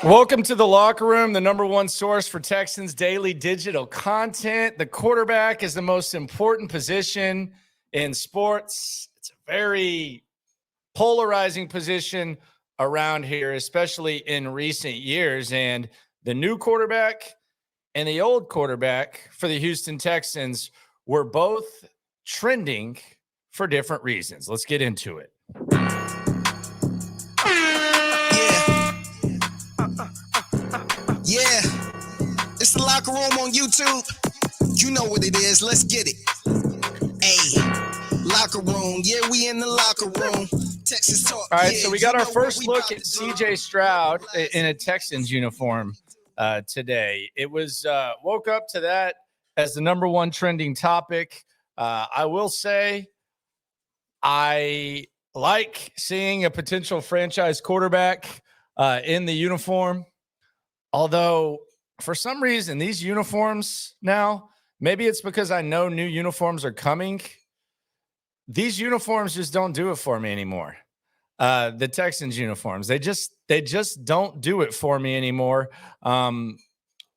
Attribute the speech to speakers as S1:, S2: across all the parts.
S1: Welcome to the Locker Room, the number one source for Texans daily digital content. The quarterback is the most important position in sports. It's a very polarizing position around here, especially in recent years. And the new quarterback and the old quarterback for the Houston Texans were both trending for different reasons. Let's get into it.
S2: Yeah, it's the Locker Room on YouTube. You know what it is. Let's get it. Hey, Locker Room. Yeah, we in the Locker Room. Texas talk.
S1: All right,
S2: yeah,
S1: so we got our first look at CJ Stroud in a Texans uniform today. It was woke up to that as the number one trending topic. I will say I like seeing a potential franchise quarterback in the uniform. Although, for some reason, these uniforms now, maybe it's because I know new uniforms are coming. These uniforms just don't do it for me anymore. The Texans uniforms, they just don't do it for me anymore. I'm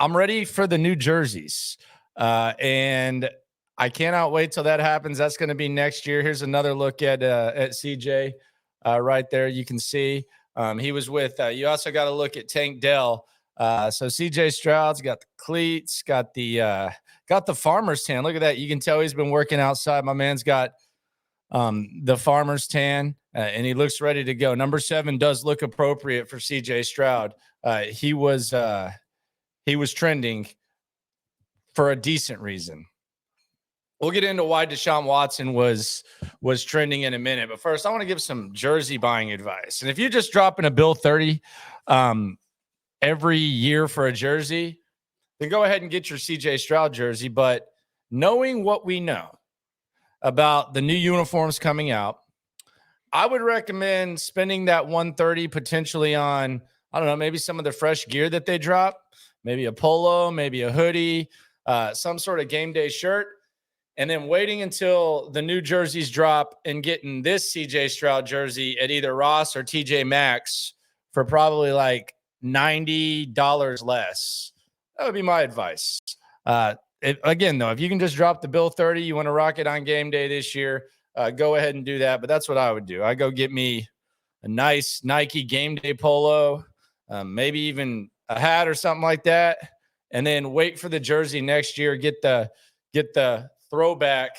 S1: ready for the new jerseys. And I cannot wait till that happens. That's going to be next year. Here's another look at CJ right there. You can see he was with, you also got to look at Tank Dell. So CJ Stroud's got the cleats, got the farmer's tan. Look at that. You can tell he's been working outside. My man's got the farmer's tan, and he looks ready to go. Number 7 does look appropriate for CJ Stroud. He was trending for a decent reason. We'll get into why Deshaun Watson was trending in a minute. But first, I want to give some jersey buying advice. And if you're just dropping a bill 30 every year for a jersey, then go ahead and get your CJ Stroud jersey. But knowing what we know about the new uniforms coming out, I would recommend spending that $130 potentially on, I don't know, maybe some of the fresh gear that they drop, maybe a polo, maybe a hoodie, some sort of game day shirt, and then waiting until the new jerseys drop and getting this CJ Stroud jersey at either Ross or TJ Maxx for probably like $90 less. That would be my advice. Again, though, if you can just drop the bill 30, you want to rock it on game day this year, go ahead and do that. But that's what I would do. I go get me a nice Nike game day polo, maybe even a hat or something like that, and then wait for the jersey next year. Get the throwback,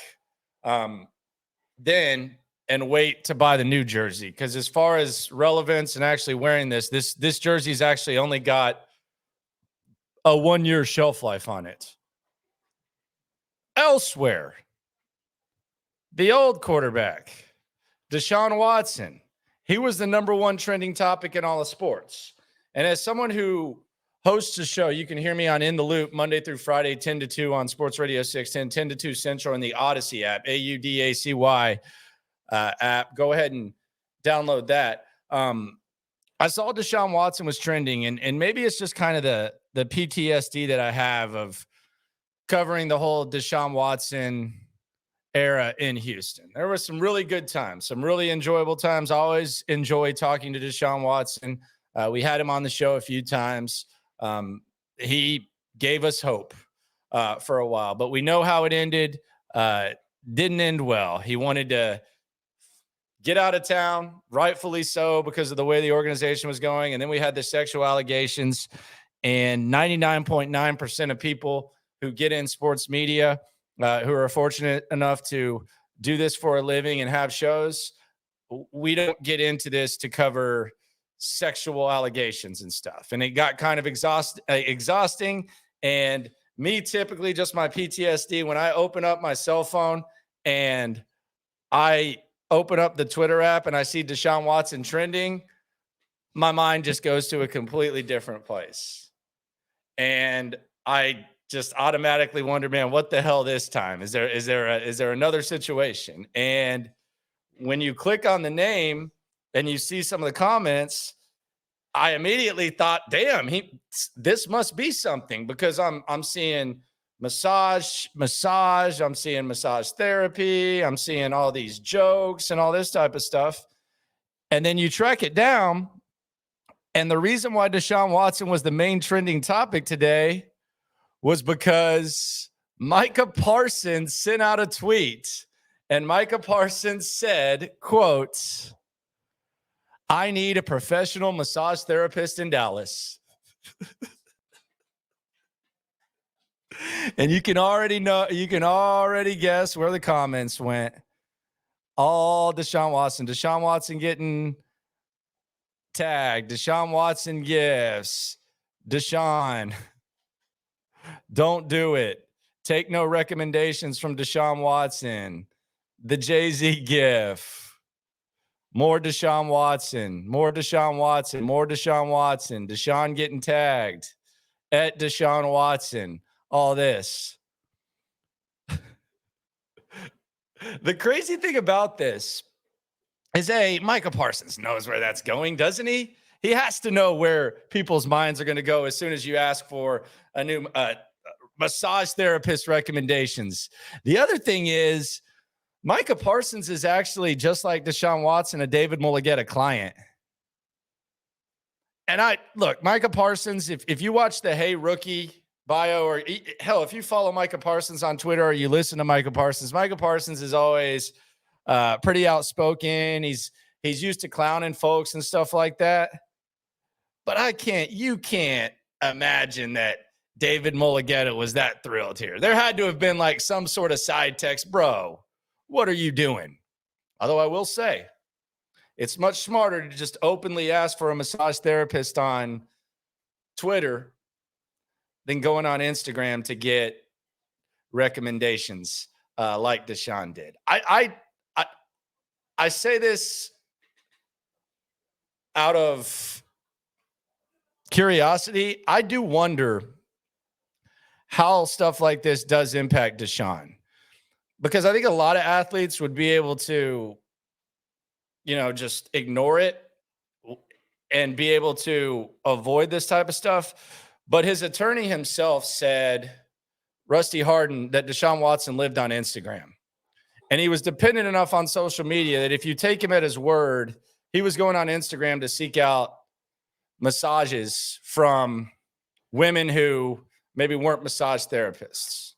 S1: then and wait to buy the new jersey. Because as far as relevance and actually wearing this jersey's actually only got a 1-year shelf life on it. Elsewhere, the old quarterback, Deshaun Watson, he was the number one trending topic in all of sports. And as someone who hosts a show, you can hear me on In the Loop Monday through Friday, 10 to 2 on Sports Radio 610, 10 to 2 Central in the Odyssey app, AUDACY app. Go ahead and download that. I saw Deshaun Watson was trending, and maybe it's just kind of the PTSD that I have of covering the whole Deshaun Watson era in Houston. There were some really good times, some really enjoyable times. I always enjoy talking to Deshaun Watson. We had him on the show a few times. He gave us hope for a while, but we know how it ended. Didn't end well. He wanted to get out of town, rightfully so, because of the way the organization was going. And then we had the sexual allegations, and 99.9% of people who get in sports media, who are fortunate enough to do this for a living and have shows, we don't get into this to cover sexual allegations and stuff. And it got kind of exhausting. And me, typically just my PTSD, when I open up my cell phone and I open up the Twitter app and I see Deshaun Watson trending, my mind just goes to a completely different place. And I just automatically wonder, man, what the hell this time? Is there another situation? And when you click on the name and you see some of the comments, I immediately thought, damn, this must be something, because I'm seeing massage, I'm seeing massage therapy, I'm seeing all these jokes and all this type of stuff. And then you track it down, And the reason why Deshaun Watson was the main trending topic today was because Micah Parsons sent out a tweet, and Micah Parsons said, quote, "I need a professional massage therapist in Dallas." And you can already guess where the comments went. All Deshaun Watson getting tagged, Deshaun Watson gifts, Deshaun, don't do it. Take no recommendations from Deshaun Watson. The Jay-Z gif. More Deshaun Watson. Deshaun getting tagged. At Deshaun Watson. All this. The crazy thing about this is, Micah Parsons knows where that's going, doesn't he? He has to know where people's minds are going to go as soon as you ask for a new massage therapist recommendations. The other thing is, Micah Parsons is actually, just like Deshaun Watson, a David Mulligetta client. And Micah Parsons, if you watch the Hey Rookie bio, or hell, if you follow Micah Parsons on Twitter or you listen to Micah Parsons is always pretty outspoken. He's used to clowning folks and stuff like that. But you can't imagine that David Mulligetta was that thrilled here. There had to have been like some sort of side text, bro, what are you doing? Although I will say, it's much smarter to just openly ask for a massage therapist on Twitter than going on Instagram to get recommendations like Deshaun did. I say this out of curiosity. I do wonder how stuff like this does impact Deshaun, because I think a lot of athletes would be able to, just ignore it and be able to avoid this type of stuff. But his attorney himself said, Rusty Hardin, that Deshaun Watson lived on Instagram. And he was dependent enough on social media that if you take him at his word, he was going on Instagram to seek out massages from women who maybe weren't massage therapists.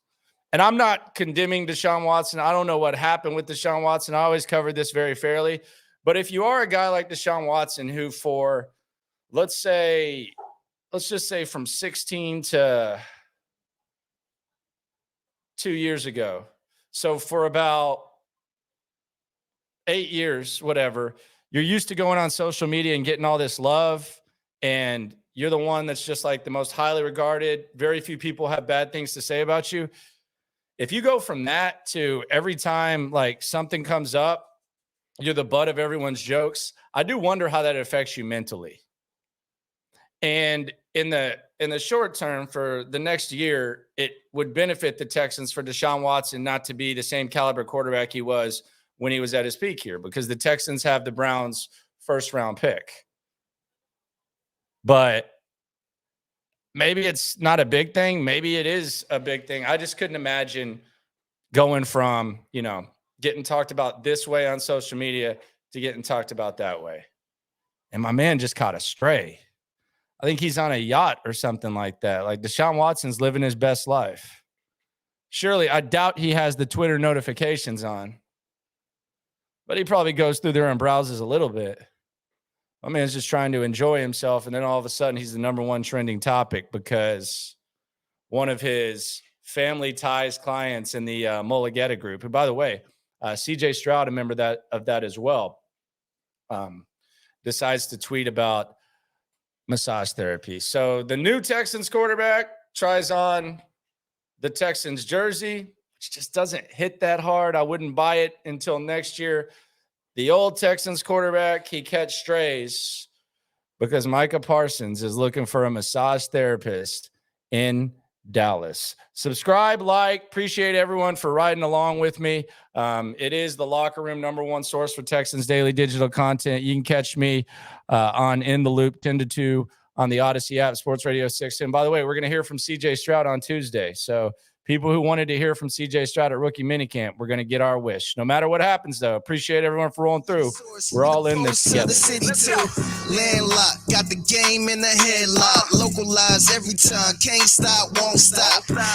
S1: And I'm not condemning Deshaun Watson. I don't know what happened with Deshaun Watson. I always covered this very fairly. But if you are a guy like Deshaun Watson who, for let's just say from 16 to 2 years ago, so for about 8 years, whatever, you're used to going on social media and getting all this love, and you're the one that's just like the most highly regarded. Very few people have bad things to say about you. If you go from that to every time like something comes up, you're the butt of everyone's jokes, I do wonder how that affects you mentally. And in the short term, for the next year, it would benefit the Texans for Deshaun Watson not to be the same caliber quarterback he was when he was at his peak here, because the Texans have the Browns' first-round pick. But maybe it's not a big thing. Maybe it is a big thing. I just couldn't imagine going from, getting talked about this way on social media to getting talked about that way. And my man just caught a stray. I think he's on a yacht or something like that. Like, Deshaun Watson's living his best life. Surely, I doubt he has the Twitter notifications on. But he probably goes through there and browses a little bit. My man's just trying to enjoy himself, and then all of a sudden he's the number one trending topic because one of his family ties clients in the Mulligetta group, who, by the way, CJ Stroud, a member of that as well, decides to tweet about massage therapy. So the new Texans quarterback tries on the Texans jersey, which just doesn't hit that hard. I wouldn't buy it until next year. The old Texans quarterback, he catch strays because Micah Parsons is looking for a massage therapist in Dallas. Subscribe, like, appreciate everyone for riding along with me. It is the Locker Room #1 source for Texans daily digital content. You can catch me on In the Loop 10 to 2 on the Odyssey app, Sports Radio 6. And by the way, we're going to hear from CJ Stroud on Tuesday. So People who wanted to hear from CJ Stroud at rookie minicamp, we're going to get our wish. No matter what happens, though, appreciate everyone for rolling through. We're all in this together.
S2: Landlocked, got the game in the headlock. Localized every time, can't stop, won't stop.